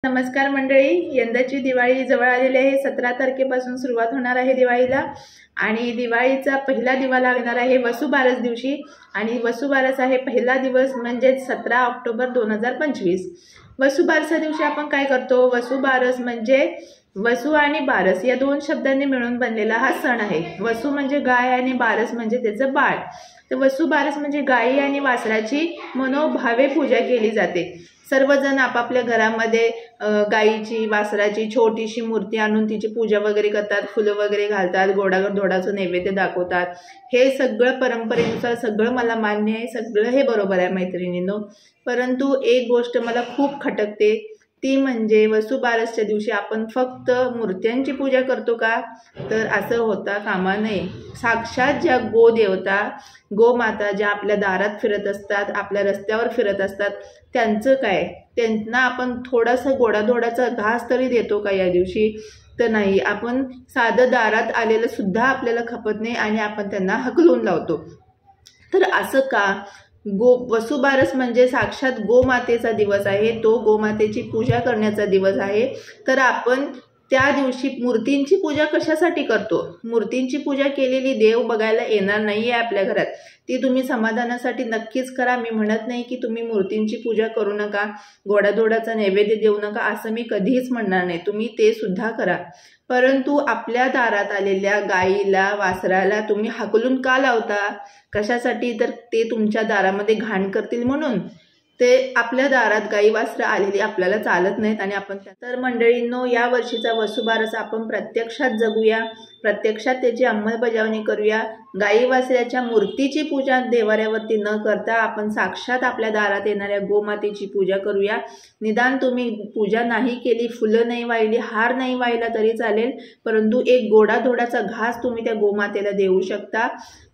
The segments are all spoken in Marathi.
नमस्कार मंडळी, यंदाची दिवाळी जवळ आलेली आहे। 17 तारखेपासून सुरुवात होणार आहे दिवाळीला आणि दिवाळीचा पहिला दिवा लागणार आहे वसुबारस दिवशी आणि वसुबारस आहे पहिला दिवस म्हणजे 17 ऑक्टोबर 2025। वसुबारस दिवशी आपण काय करतो? वसुबारस म्हणजे वसु आणि बारस या दोन शब्दांनी मिळून बनलेला हा सण आहे। वसु म्हणजे गाय आणि बारस म्हणजे त्याचं बाळ। तर वसुबारस म्हणजे गाई आणि वासराची मनोभावे पूजा केली जाते। सर्वजण आपापल्या घरामध्ये गाईची वासराची छोटीशी मूर्ती आणून तिची पूजा वगैरे करतात, फुलं वगैरे घालतात, गोडाचं नैवेद्य दाखवतात। हे सगळं परंपरेनुसार सगळं मला मान्य आहे, सगळं हे बरोबर आहे मैत्रिणींनो। परंतु एक गोष्ट मला खूप खटकते, ती म्हणजे वसुबारसच्या दिवशी आपण फक्त मूर्त्यांची पूजा करतो का? तर असं होता कामा नये। साक्षात ज्या गोदेवता गोमाता ज्या आपल्या दारात फिरत असतात, आपल्या रस्त्यावर फिरत असतात, त्यांचं काय? त्यांना आपण थोडासा गोडाधोडाचा घास तरी देतो का या दिवशी? तर नाही, आपण साधं दारात आलेलं सुद्धा आपल्याला खपत नाही आणि आपण त्यांना हकलून लावतो। तर असं का? वसुबारस म्हणजे साक्षात गोमातेचा दिवस आहे, तो गोमातेची पूजा करण्याचा दिवस आहे। तर आपण त्या दिवशी मूर्तींची पूजा कशासाठी करतो? मूर्तींची पूजा केलेली देव बघायला येणार नाही आहे आपल्या घरात, ती तुम्ही समाधानासाठी नक्कीच करा। मी म्हणत नाही की तुम्ही मूर्तींची पूजा करू नका, गोडाधोडाचा नैवेद्य देऊ नका, असं मी कधीच म्हणणार नाही, तुम्ही ते सुद्धा करा। परंतु आपल्या दारात आलेल्या गाईला वासराला तुम्ही हाकलून का लावता? कशासाठी? तर ते तुमच्या दारामध्ये घाण करतील म्हणून। ते आपल्या दारात गाई वासरं आलेली आपल्याला चालत नाहीत आणि आपण तर मंडळींनो, या वर्षीचा वसुबारस आपण प्रत्यक्षात जगूया, प्रत्यक्षात त्याची अंमलबजावणी करूया। गाई वासऱ्याच्या मूर्तीची पूजा देवाऱ्यावरती न करता आपण साक्षात आपल्या दारात येणाऱ्या गोमातेची पूजा करूया। निदान तुम्ही पूजा नाही केली, फुलं नाही वाहिली, हार नाही वाहिला तरी चालेल, परंतु एक गोडाधोडाचा घास तुम्ही त्या गोमातेला देऊ शकता,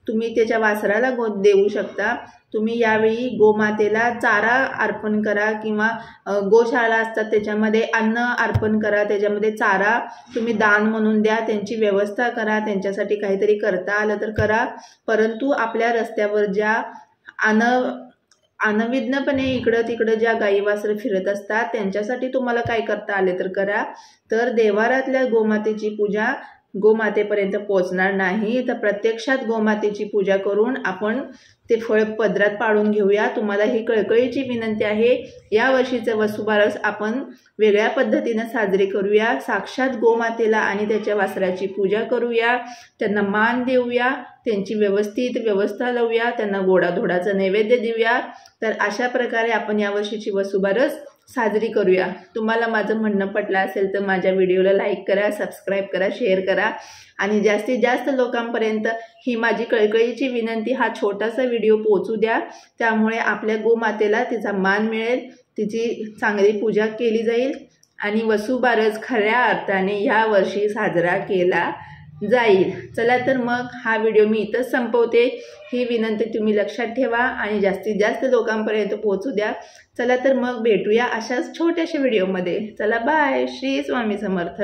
तुम्ही त्याच्या वासराला देऊ शकता। तुम्ही यावेळी गोमातेला चारा अर्पण करा किंवा गोशाळा असतात त्याच्यामध्ये अन्न अर्पण करा, त्याच्यामध्ये चारा तुम्ही दान म्हणून द्या, त्यांची व्यवस्था करा, त्यांच्यासाठी काहीतरी करता आलं तर करा। परंतु आपल्या रस्त्यावर ज्या अनविज्ञपणे इकडं तिकडं ज्या गाई वासरं फिरत असतात त्यांच्यासाठी तुम्हाला काय करता आले तर करा। तर देवारातल्या गोमातेची पूजा गोमातेपर्यंत पोहोचणार नाही, तर प्रत्यक्षात गोमातेची पूजा करून आपण ते फळ पदरात पाडून घेऊया। तुम्हाला ही कळकळीची विनंती आहे, या वर्षीचं वसुबारस आपण वेगळ्या पद्धतीने साजरी करूया। साक्षात गोमातेला आणि त्याच्या वासराची पूजा करूया, त्यांना मान देऊया, त्यांची व्यवस्थित व्यवस्था लावूया, त्यांना गोडाधोडाचा नैवेद्य देऊया। तर अशा प्रकारे आपण या वर्षीची वसुबारस साजरी करूया। तुम्हाला माझं म्हणणं पटलं असेल तर माझ्या व्हिडिओला लाईक करा, सबस्क्राईब करा, शेअर करा आणि जास्तीत जास्त लोकांपर्यंत ही माझी कळकळीची विनंती, हा छोटासा व्हिडिओ पोहोचू द्या। त्यामुळे आपल्या गोमातेला तिचा मान मिळेल, तिची चांगली पूजा केली जाईल आणि वसुबारस खऱ्या अर्थाने या वर्षी साजरा केला जाईल। चला तर मग हा व्हिडिओ मी इथंच संपवते। ही विनंती तुम्ही लक्षात ठेवा आणि जास्तीत जास्त लोकांपर्यंत पोहोचू द्या। चला तर मग भेटूया अशाच छोट्याशा व्हिडिओमध्ये। चला बाय, श्री स्वामी समर्थ।